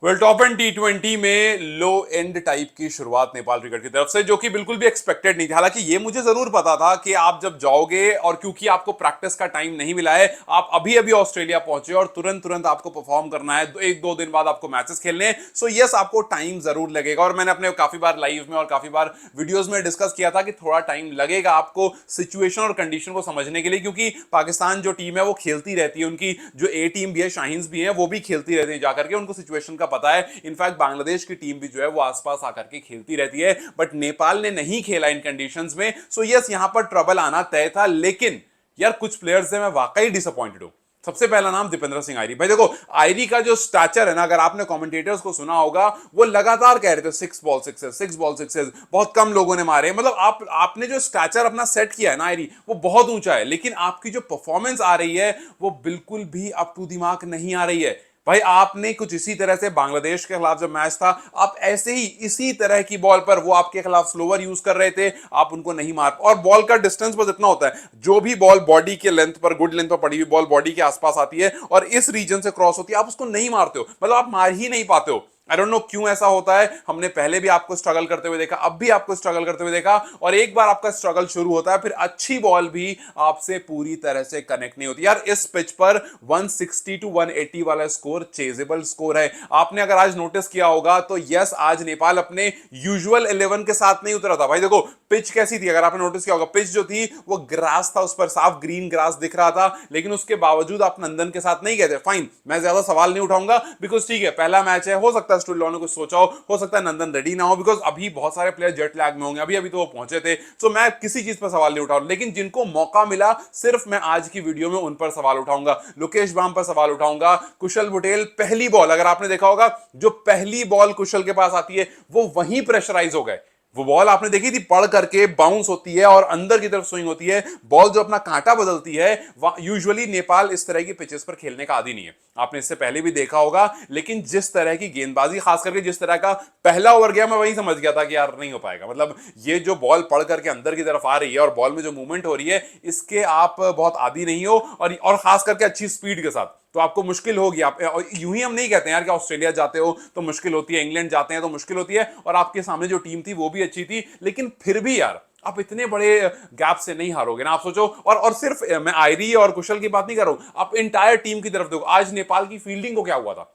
Well top and टी20 में लो and type की शुरुआत नेपाल क्रिकेट की तरफ से, जो कि बिल्कुल भी एक्सपेक्टेड नहीं थी। हालांकि ये मुझे जरूर पता था कि आप जब जाओगे और क्योंकि आपको प्रैक्टिस का टाइम नहीं मिला है, आप अभी अभी ऑस्ट्रेलिया पहुंचे और तुरंत तुरंत आपको परफॉर्म करना है, एक दो दिन बाद आपको मैचेस खेलने हैं। सो यस, आपको टाइम जरूर लगेगा और मैंने अपने काफी बार लाइव में और काफी बार वीडियोस में डिस्कस किया था कि थोड़ा टाइम लगेगा आपको सिचुएशन और कंडीशन को समझने के लिए, क्योंकि पाकिस्तान जो टीम है वो खेलती रहती है, उनकी जो ए टीम भी है, शाहीन्स भी है, वो भी खेलती रहती है जाकर के, उनको सिचुएशन का पता है। इनफैक्ट बांग्लादेश की टीम भी जो है वो आसपास आकर के खेलती रहती है, बट नेपाल ने नहीं खेला इन कंडीशंस में। सो यस, यहां पर ट्रबल आना तय था, लेकिन यार कुछ प्लेयर्स से मैं वाकई डिसअपॉइंटेड हूं। सबसे पहला नाम दीपेंद्र सिंह आयरी। भाई देखो, आयरी का जो स्टैचर है ना, अगर आपने कमेंटेटर्स को सुना होगा, वो लगातार कह रहे थे 6 बॉल 6, 6 बॉल 6, बहुत कम लोगों ने मारे। मतलब आपने जो स्टैचर अपना सेट किया है ना आयरी, वो बहुत ऊंचा है, लेकिन आपकी जो परफॉर्मेंस आ रही है वो बिल्कुल भी अप टू द मार्क नहीं आ रही है। भाई आपने कुछ इसी तरह से बांग्लादेश के खिलाफ जब मैच था, आप ऐसे ही इसी तरह की बॉल पर, वो आपके खिलाफ स्लोवर यूज कर रहे थे, आप उनको नहीं मार, और बॉल का डिस्टेंस बस इतना होता है, जो भी बॉल बॉडी के लेंथ पर, गुड लेंथ पर पड़ी हुई बॉल बॉडी के आसपास आती है और इस रीजन से क्रॉस होती है, आप उसको नहीं मारते हो, मतलब आप मार ही नहीं पाते हो। आई डोंट नो क्यों ऐसा होता है। हमने पहले भी आपको स्ट्रगल करते हुए देखा, अब भी आपको स्ट्रगल करते हुए देखा, और एक बार आपका स्ट्रगल शुरू होता है, फिर अच्छी बॉल भी आपसे पूरी तरह से कनेक्ट नहीं होती। यार इस पिच पर 160 टू 180 वाला स्कोर चेजेबल स्कोर है। आपने अगर आज नोटिस किया होगा तो यस, आज नेपाल अपने यूजुअल 11 के साथ नहीं उतरा था। भाई देखो पिच कैसी थी, अगर आपने नोटिस किया होगा, पिच जो थी वो ग्रास था, उस पर साफ ग्रीन ग्रास दिख रहा था, लेकिन उसके बावजूद आप नंदन के साथ नहीं गए थे। फाइन, मैं ज्यादा सवाल नहीं उठाऊंगा, बिकॉज ठीक है, पहला मैच है, हो सकता है स्टूडियो ने कुछ सोचा हो सकता है नंदन रेडी ना हो, बिकॉज अभी बहुत सारे प्लेयर जेट लैग में होंगे, अभी अभी तो वो पहुंचे थे। सो मैं किसी चीज पर सवाल नहीं उठाऊंगा, लेकिन जिनको मौका मिला, सिर्फ मैं आज की वीडियो में उन पर सवाल उठाऊंगा। लोकेश बाम पर सवाल उठाऊंगा। कुशल बुटेल पहली बॉल, अगर आपने देखा होगा, जो पहली बॉल कुशल के पास आती है वो वहीं प्रेशराइज हो गए। वो बॉल आपने देखी थी, पड़ करके बाउंस होती है और अंदर की तरफ स्विंग होती है, बॉल जो अपना कांटा बदलती है। यूजुअली नेपाल इस तरह की पिचेस पर खेलने का आदी नहीं है, आपने इससे पहले भी देखा होगा, लेकिन जिस तरह की गेंदबाजी, खास करके जिस तरह का पहला ओवर गया, मैं वही समझ गया था कि यार नहीं हो पाएगा। मतलब ये जो बॉल पड़ करके अंदर की तरफ आ रही है और बॉल में जो मूवमेंट हो रही है, इसके आप बहुत आदी नहीं हो, और खास करके अच्छी स्पीड के साथ, तो आपको मुश्किल होगी। आप यूं ही हम नहीं कहते यार कि ऑस्ट्रेलिया जाते हो तो मुश्किल होती है, इंग्लैंड जाते हैं तो मुश्किल होती है, और आपके सामने जो टीम थी वो भी अच्छी थी, लेकिन फिर भी यार आप इतने बड़े गैप से नहीं हारोगे ना। आप सोचो, और सिर्फ मैं आयरी और कुशल की बात नहीं कर रहा हूं, आप इंटायर टीम की तरफ देखो। आज नेपाल की फील्डिंग को क्या हुआ था,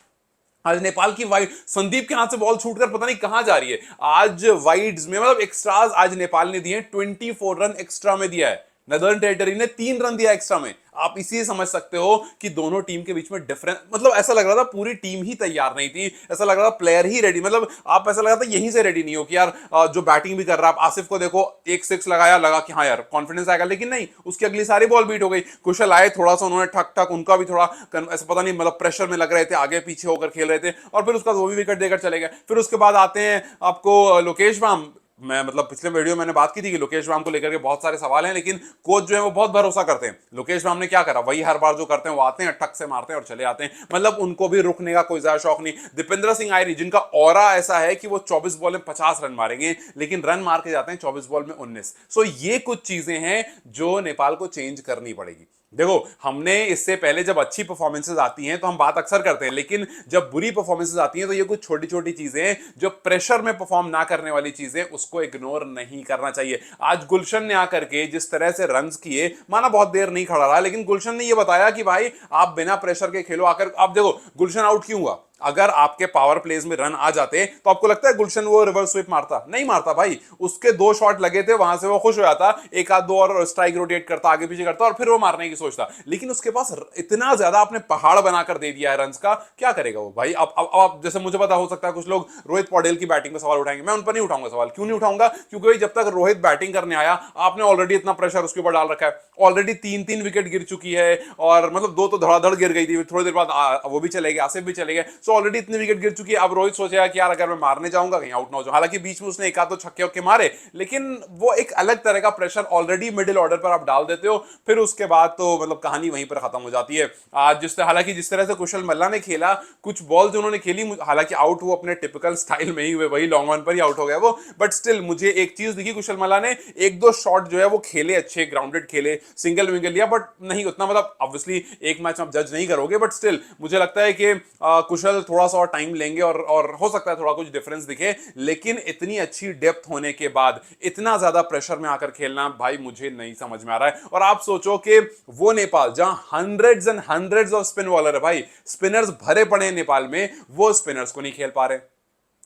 आज नेपाल की वाइड, संदीप के हाथ से बॉल छूटकर पता नहीं कहां जा रही है। आज वाइड्स में, मतलब एक्स्ट्राज आज नेपाल ने दिए, 24 रन एक्स्ट्रा में दिया है। नदर्न टेरिटरी ने 3 रन दिया एक्स्ट्रा में। आप इसी समझ सकते हो कि दोनों टीम के बीच में डिफरेंस, मतलब ऐसा लग रहा था पूरी टीम ही तैयार नहीं थी, ऐसा लग रहा था प्लेयर ही रेडी, मतलब आप ऐसा लगा था यहीं से रेडी नहीं हो कि यार जो बैटिंग भी कर रहा है। आप आसिफ को देखो, एक 6 लगाया, लगा कि हाँ यार कॉन्फिडेंस आएगा, लेकिन नहीं, उसकी अगली सारी बॉल बीट हो गई। कुशल आए, थोड़ा सा उन्होंने ठक ठक, उनका भी थोड़ा ऐसा पता नहीं, मतलब प्रेशर में लग रहे थे, आगे पीछे होकर खेल रहे थे, और फिर उसका वो भी विकेट देकर चले गए। फिर उसके बाद आते हैं आपको लोकेश बाम। मैं मतलब पिछले वीडियो मैंने बात की थी कि लोकेश राम को लेकर के बहुत सारे सवाल हैं, लेकिन कोच जो है वो बहुत भरोसा करते हैं। लोकेश राम ने क्या करा, वही हर बार जो करते हैं, वो आते हैं, ठक से मारते हैं और चले आते हैं। मतलब उनको भी रुकने का कोई ज्यादा शौक नहीं। दीपेंद्र सिंह आयरी, जिनका ऑरा ऐसा है कि वो 24 बॉल में 50 रन मारेंगे, लेकिन रन मार के जाते हैं 24 बॉल में 19। सो ये कुछ चीजें हैं जो नेपाल को चेंज करनी पड़ेगी। देखो, हमने इससे पहले जब अच्छी परफॉर्मेंसेज आती हैं तो हम बात अक्सर करते हैं, लेकिन जब बुरी परफॉर्मेंसेज आती हैं तो ये कुछ छोटी छोटी चीजें हैं, जो प्रेशर में परफॉर्म ना करने वाली चीजें, उसको इग्नोर नहीं करना चाहिए। आज गुलशन ने आकर के जिस तरह से रन्स किए, माना बहुत देर नहीं खड़ा रहा, लेकिन गुलशन ने ये बताया कि भाई आप बिना प्रेशर के खेलो। आकर आप देखो गुलशन आउट क्यों हुआ, अगर आपके पावर प्लेज में रन आ जाते तो आपको लगता है गुलशन वो रिवर्स स्वीप मारता? नहीं मारता भाई। उसके 2 शॉट लगे थे, वहां से वो खुश हो जाता, एक आध 2 और स्ट्राइक रोटेट करता, आगे पीछे करता, और फिर वो मारने की सोचता। लेकिन उसके पास इतना ज्यादा आपने पहाड़ बनाकर दे दिया है रन्स का, क्या करेगा वो भाई। अब जैसे मुझे पता, हो सकता है कुछ लोग रोहित पौडेल की बैटिंग पर सवाल उठाएंगे, मैं उन पर नहीं उठाऊंगा सवाल। क्यों नहीं उठाऊंगा? क्योंकि भाई जब तक रोहित बैटिंग करने आया, आपने ऑलरेडी इतना प्रेशर उसके ऊपर डाल रखा है, ऑलरेडी 3-3 विकेट गिर चुकी है, और मतलब 2 तो धड़ाधड़ गिर गई थी, थोड़ी देर बाद वो भी चले गए, आसिफ भी चले गए। सो ऑलरेडी इतने विकेट गिर चुकी है। अब रोहित सोचेगा कि यार अगर मैं मारने जाऊंगा कहीं आउट ना हो जाऊं। हालांकि बीच में उसने एक आध तो छक्के वक्के मारे, लेकिन वो एक अलग तरह का प्रेशर ऑलरेडी मिडिल ऑर्डर पर आप डाल देते हो, फिर उसके बाद तो मतलब कहानी वहीं पर खत्म हो जाती है। आज हालांकि जिस तरह से कुशल मल्ला ने खेला, कुछ बॉल जो उन्होंने खेली, हालांकि आउट वो अपने टिपिकल स्टाइल में ही हुए, वही लॉन्ग ऑन पर ही आउट हो गया वो, बट स्टिल मुझे एक चीज दिखी, कुशल मल्ला ने 1-2 शॉट जो है वो खेले, अच्छे ग्राउंडेड खेले, सिंगल विंगल लिया, बट नहीं उतना, मतलब ऑब्वियसली एक मैच आप जज नहीं करोगे, बट स्टिल मुझे लगता है कि कुशल स्पिनर्स थोड़ा सा और टाइम लेंगे और हो सकता है थोड़ा कुछ डिफरेंस दिखे, लेकिन इतनी अच्छी डेप्थ होने के बाद इतना ज्यादा प्रेशर में आकर खेलना भाई मुझे नहीं समझ में आ रहा है। और आप सोचो कि वो नेपाल जहां hundreds and hundreds off spin bowler है भाई, स्पिनर्स भरे पड़े हैं नेपाल में, वो स्पिनर्स को नहीं खेल पा रहे।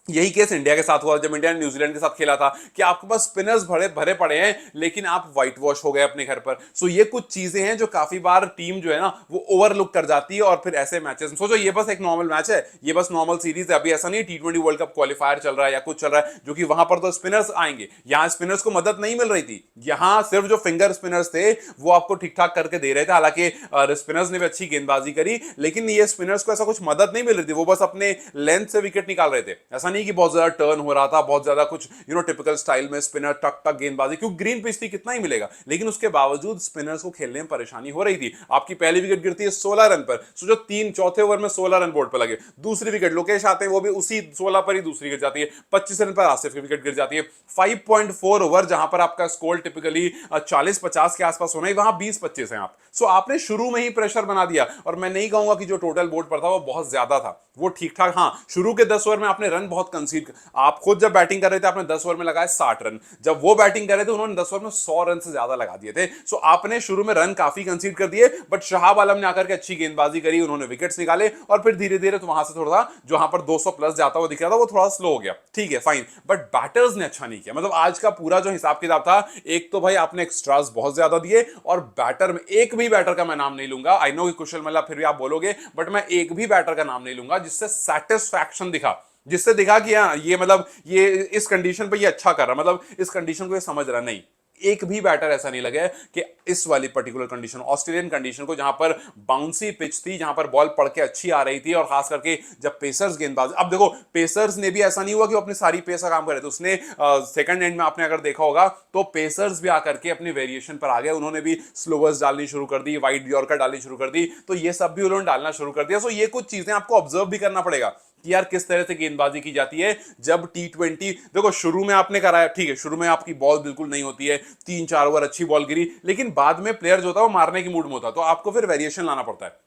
यही केस इंडिया के साथ हुआ जब इंडिया ने न्यूजीलैंड के साथ खेला था कि आपके पास स्पिनर्स भरे भरे पड़े हैं लेकिन आप व्हाइट वॉश हो गए अपने घर पर। सो ये कुछ चीजें हैं जो काफी बार टीम जो है ना वो ओवरलुक कर जाती है, और फिर ऐसे मैचेस में सोचो ये बस एक नॉर्मल मैच है, ये बस नॉर्मल सीरीज है, अभी ऐसा नहीं T20 वर्ल्ड कप क्वालिफायर चल रहा है या कुछ चल रहा है जो कि वहां पर तो स्पिनर्स आएंगे, यहां स्पिनर्स को मदद नहीं मिल रही थी, यहां सिर्फ जो फिंगर स्पिनर्स थे वो आपको ठीक ठाक करके दे रहे थे। हालांकि स्पिनर्स ने भी अच्छी गेंदबाजी करी लेकिन ये स्पिनर्स को ऐसा कुछ मदद नहीं मिल रही थी, वो बस अपने लेंथ से विकेट निकाल रहे थे। ऐसा नहीं कि बहुत ज्यादा टर्न हो रहा था, बहुत ज्यादा कुछ टिपिकल स्टाइल में स्पिनर टक टक गेंदबाजी, क्योंकि ग्रीन पिच थी कितना ही मिलेगा, लेकिन उसके बावजूद स्पिनर्स को खेलने में परेशानी हो रही थी। आपकी पहली विकेट गिरती है 16 रन पर, सोचो चौथे ओवर में 16 रन बोर्ड पर लगे, दूसरी विकेट लोकेश आते हैं वो भी उसी 16 पर ही दूसरी गिर जाती है, 25 रन पर आसिफ की विकेट गिर जाती है। 5.4 ओवर जहां पर आपका स्कोर टिपिकली 40-50 के आसपास होना है, वहां 20-25 है आप। सो आपने शुरू में ही प्रेशर बना दिया, और मैं नहीं कहूंगा कि जो टोटल बोर्ड पर था वो बहुत ज्यादा था, वो ठीक ठाक। हाँ, शुरू के 10 ओवर में आपने रन बहुत कंसीड, आप खुद जब बैटिंग कर रहे थे आपने 10 ओवर में लगाए 60 रन, जब वो बैटिंग कर रहे थे उन्होंने 10 ओवर में 100 रन से ज्यादा लगा दिए थे। सो आपने शुरू में रन काफी कंसीड कर दिए, बट शहाब आलम ने आकर के अच्छी गेंदबाजी करी, उन्होंने विकेट्स निकाले, और फिर धीरे धीरे तो वहां से थोड़ा जहां पर 200 प्लस जाता हुआ दिख रहा था वो थोड़ा स्लो हो गया, ठीक है फाइन। बट बैटर्स ने अच्छा नहीं किया, मतलब आज का पूरा जो हिसाब किताब था, एक तो भाई आपने एक्स्ट्रास बहुत ज्यादा दिए, और बैटर में एक भी बैटर का मैं नाम नहीं लूंगा, आई नो कि कुशल मल्ला फिर भी आप बोलोगे, बट मैं एक भी बैटर का नाम नहीं लूंगा जिससे सेटिस्फैक्शन दिखा, जिससे दिखा कि हाँ ये मतलब ये इस कंडीशन पे ये अच्छा कर रहा, मतलब इस कंडीशन को ये समझ रहा। नहीं, एक भी बैटर ऐसा नहीं लगा कि इस वाली पर्टिकुलर कंडीशन, ऑस्ट्रेलियन कंडीशन को, जहां पर बाउंसी पिच थी, जहां पर बॉल पड़ के अच्छी आ रही थी, और खास करके जब पेसर्स गेंदबाज, अब देखो पेसर्स ने भी ऐसा नहीं हुआ कि वो अपनी सारी पेस का काम करे, तो उसने सेकंड एंड में आपने अगर देखा होगा तो पेसर्स भी आकर के अपनी वेरिएशन पर आ गए, उन्होंने भी स्लोवर्स डालनी शुरू कर दी, वाइड यॉर्कर डालनी शुरू कर दी, तो ये सब भी उन्होंने डालना शुरू कर दिया। सो ये कुछ चीजें आपको ऑब्जर्व भी करना पड़ेगा कि यार किस तरह से गेंदबाजी की जाती है जब T20, देखो शुरू में आपने कराया ठीक है, शुरू में आपकी बॉल बिल्कुल नहीं होती है, 3-4 ओवर अच्छी बॉल गिरी, लेकिन बाद में प्लेयर जो होता है वो मारने की मूड में होता है, तो आपको फिर वेरिएशन लाना पड़ता है,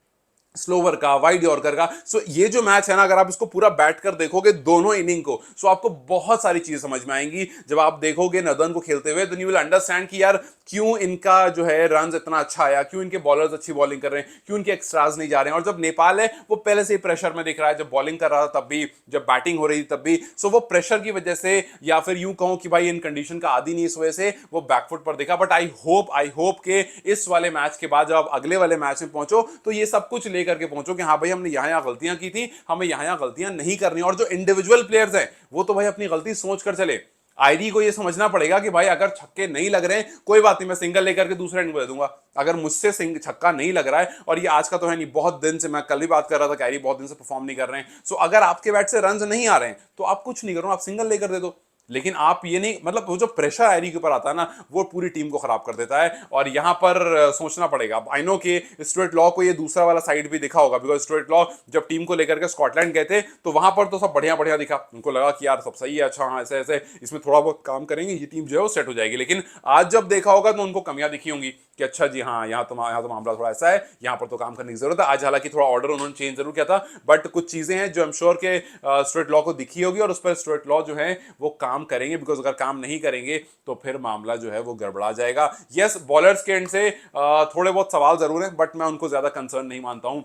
स्लोवर का, वाइड यॉर्कर का। सो ये जो मैच है ना, अगर आप इसको पूरा बैठ कर देखोगे दोनों इनिंग को, सो आपको बहुत सारी चीजें समझ में आएंगी। जब आप देखोगे नदन को खेलते हुए, तो यू विल अंडरस्टैंड कि यार क्यों इनका जो है रन इतना अच्छा आया, क्यों इनके बॉलर्स अच्छी बॉलिंग कर रहे हैं, क्यों इनके एक्स्ट्राज नहीं जा रहे हैं। और जब नेपाल है वो पहले से ही प्रेशर में दिख रहा है, जब बॉलिंग कर रहा था तब भी, जब बैटिंग हो रही थी तब भी, सो वो प्रेशर की वजह से, या फिर यूं कहूं कि भाई इन कंडीशन का आदी नहीं, इस वजह से वो बैकफुट पर दिखा। बट आई होप के इस वाले मैच के बाद जब आप अगले वाले मैच में पहुंचो तो ये सब कुछ लेकर के पहुंचो कि हाँ भाई हमने यहां गलतियां की थी, हमें यहां गलतियां नहीं करनी। और जो इंडिविजुअल प्लेयर्स हैं वो तो भाई अपनी गलती सोच कर चले। आईडी को ये समझना पड़ेगा कि भाई अगर छक्के नहीं लग रहे हैं कोई बात नहीं, मैं सिंगल लेकर के दूसरे एंड को दे दूंगा। अगर मुझसे छक्का नहीं लग रहा है, और ये आज का तो है नहीं, बहुत दिन से, मैं कल भी बात कर रहा था कि आईडी बहुत दिन से परफॉर्म नहीं कर रहे हैं, सो अगर आपके बैट से रन नहीं आ रहे हैं तो आप कुछ नहीं करो, आप सिंगल लेकर दे दो। लेकिन आप ये नहीं, मतलब वो जो प्रेशर आयरी के ऊपर आता है ना, वो पूरी टीम को खराब कर देता है। और यहां पर सोचना पड़ेगा। आई नो कि स्टुअर्ट लॉ को ये दूसरा वाला साइड भी दिखा होगा, बिकॉज स्टुअर्ट लॉ जब टीम को लेकर के स्कॉटलैंड गए थे तो वहां पर तो सब बढ़िया बढ़िया दिखा, उनको लगा कि यार सब सही है, अच्छा हाँ ऐसे ऐसे इसमें थोड़ा बहुत काम करेंगे, ये टीम जो है वो सेट हो जाएगी। लेकिन आज जब देखा होगा तो उनको कमियां दिखी होंगी कि अच्छा जी हाँ यहाँ तो मामला थोड़ा ऐसा है, यहाँ पर तो काम करने की जरूरत है। आज हालांकि थोड़ा ऑर्डर उन्होंने चेंज जरूर किया था, बट कुछ चीजें हैं जो आई एम श्योर के स्टुअर्ट लॉ को दिखी होगी, और उस पर स्टुअर्ट लॉ जो है वो काम करेंगे, बिकॉज अगर काम नहीं करेंगे तो फिर मामला जो है वो गड़बड़ा जाएगा। यस, बॉलर्स के एंड से थोड़े बहुत सवाल जरूर हैं, बट मैं उनको ज्यादा कंसर्न नहीं मानता हूं,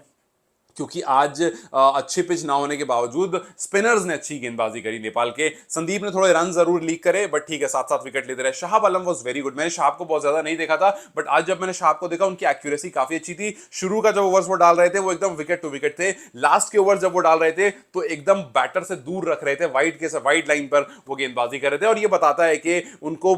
क्योंकि आज अच्छी पिच ना होने के बावजूद स्पिनर्स ने अच्छी गेंदबाजी करी नेपाल के। संदीप ने थोड़े रन जरूर लीक करे, बट ठीक है, 7-7 विकेट लेते रहे। शहाब आलम वाज वेरी गुड। मैंने शहाब को बहुत ज्यादा नहीं देखा था, बट आज जब मैंने शहाब को देखा उनकी एक्यूरेसी काफी अच्छी थी। शुरू का जब ओवर्स वो डाल रहे थे वो एकदम विकेट टू विकेट थे, लास्ट के ओवर जब वो डाल रहे थे तो एकदम बैटर से दूर रख रहे थे, वाइड लाइन पर वो गेंदबाजी कर रहे थे। और ये बताता है कि उनको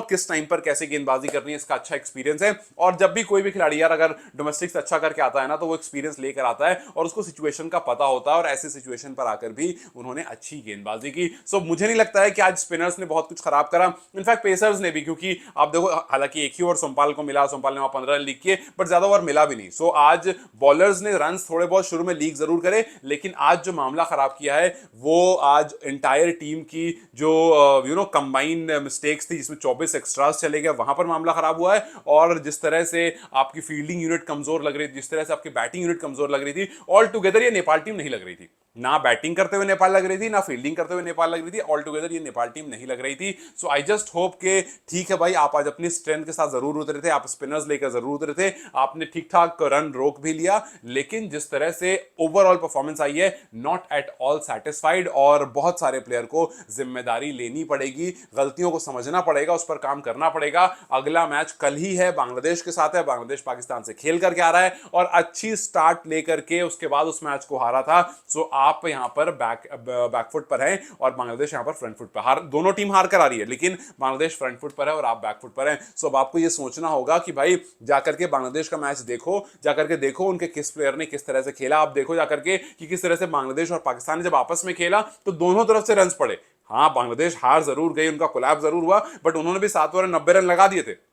किस टाइम पर कैसे गेंदबाजी करनी है, इसका अच्छा एक्सपीरियंस है। और जब भी कोई भी खिलाड़ी यार अगर डोमेस्टिक से अच्छा करके आता है ना, तो वो एक्सपीरियंस लेकर आता है और उसको सिचुएशन का पता होता है, और ऐसी सिचुएशन पर आकर भी उन्होंने अच्छी गेंदबाजी की। सो मुझे नहीं लगता है कि आज स्पिनर्स ने बहुत कुछ खराब करा, इनफैक्ट पेसर्स ने भी, क्योंकि आप देखो हालांकि एक ही ओवर सोमपाल को मिला, सोमपाल ने वहां 15 रन लीक किए, बट ज्यादा ओवर मिला भी नहीं। सो आज बॉलर्स ने रन थोड़े बहुत शुरू में लीक जरूर करे, लेकिन आज जो मामला खराब किया है वो आज एंटायर टीम की जो कंबाइंड मिस्टेक्स थी, जिसमें 24 एक्स्ट्रास चले गए, वहां पर मामला खराब हुआ है। और जिस तरह से आपकी फील्डिंग यूनिट कमजोर लग रही थी, जिस तरह से आपकी बैटिंग यूनिट कमजोर लग रही थी, ऑल टुगेदर ये नेपाल टीम नहीं लग रही थी। ना बैटिंग करते हुए नेपाल लग रही थी, ना फील्डिंग करते हुए नेपाल लग रही थी, ऑल टुगेदर ये नेपाल टीम नहीं लग रही थी। सो आई जस्ट होप के ठीक है भाई, आप आज अपनी स्ट्रेंथ के साथ जरूर उतरे थे, आप स्पिनर्स लेकर जरूर उतरे थे, आपने ठीक ठाक रन रोक भी लिया, लेकिन जिस तरह से ओवरऑल परफॉर्मेंस आई है, नॉट एट ऑल सेटिस्फाइड, और बहुत सारे प्लेयर को जिम्मेदारी लेनी पड़ेगी, गलतियों को समझना पड़ेगा, उस पर काम करना पड़ेगा। अगला मैच कल ही है, बांग्लादेश के साथ है, बांग्लादेश पाकिस्तान से खेल करके आ रहा है और अच्छी स्टार्ट लेकर के उसके बाद उस मैच को हारा था। सो आप यहां पर बैकफुट पर हैं और बांग्लादेश यहां पर फ्रंट फुट पर, दोनों टीम हार कर आ रही है, लेकिन बांग्लादेश फ्रंट फुट पर है और आप बैकफुट पर हैं। सो अब आपको यह सोचना होगा कि भाई जाकर के बांग्लादेश का मैच देखो, जाकर के देखो उनके किस प्लेयर ने किस तरह से खेला, आप देखो जाकर के कि किस तरह से बांग्लादेश और पाकिस्तान ने जब आपस में खेला तो दोनों तरफ से रन पड़े। हाँ, बांग्लादेश हार जरूर गई, उनका कोलैप्स जरूर हुआ, बट उन्होंने भी 7 ओवर 90 रन लगा दिए थे।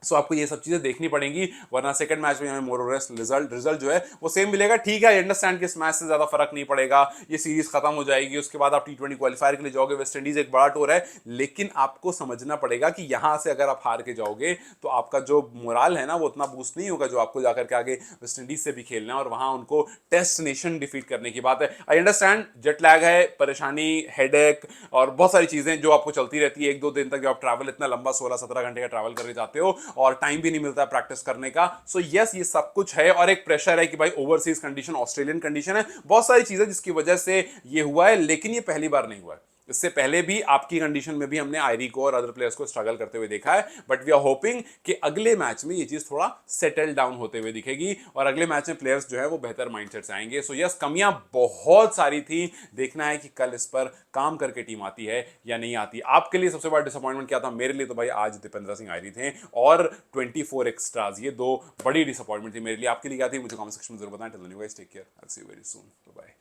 सो आपको ये सब चीजें देखनी पड़ेंगी, वरना सेकंड मैच में हमें मोर और लेस रिजल्ट जो है वो सेम मिलेगा। ठीक है, आई अंडरस्टैंड कि इस मैच से ज्यादा फर्क नहीं पड़ेगा, ये सीरीज खत्म हो जाएगी, उसके बाद आप T20 क्वालिफायर के लिए जाओगे, वेस्ट इंडीज एक बड़ा टूर है, लेकिन आपको समझना पड़ेगा कि यहां से अगर आप हार के जाओगे तो आपका जो मोराल है ना वो उतना बूस्ट नहीं होगा, जो आपको जाकर के आगे वेस्ट इंडीज से भी खेलना है और वहां उनको टेस्ट नेशन डिफीट करने की बात है। आई अंडरस्टैंड जेट लैग है, परेशानी, हेडेक और बहुत सारी चीजें जो आपको चलती रहती है 1-2 दिन तक, जो आप ट्रैवल इतना लंबा 16-17 घंटे का ट्रैवल करके जाते हो और टाइम भी नहीं मिलता है प्रैक्टिस करने का। सो यस, ये सब कुछ है और एक प्रेशर है कि भाई ओवरसीज कंडीशन, ऑस्ट्रेलियन कंडीशन है, बहुत सारी चीजें जिसकी वजह से ये हुआ है, लेकिन ये पहली बार नहीं हुआ है। इससे पहले भी आपकी कंडीशन में भी हमने आयरी को और अदर प्लेयर्स को स्ट्रगल करते हुए देखा है, बट वी आर होपिंग कि अगले मैच में ये चीज थोड़ा सेटल डाउन होते हुए दिखेगी और अगले मैच में प्लेयर्स जो है वो बेहतर माइंडसेट से आएंगे। सो यस, कमियां बहुत सारी थी, देखना है कि कल इस पर काम करके टीम आती है या नहीं आती। आपके लिए सबसे बड़ा डिसअपॉइंटमेंट क्या था? मेरे लिए तो भाई आज दीपेंद्र सिंह आयरी थे और 24 एक्स्ट्राज, ये दो बड़ी डिसअपॉइंटमेंट थी मेरे लिए। आपके लिए क्या थी मुझे कमेंट सेक्शन में जरूर बताएं। Till then you guys take care, I will see you very soon, bye bye.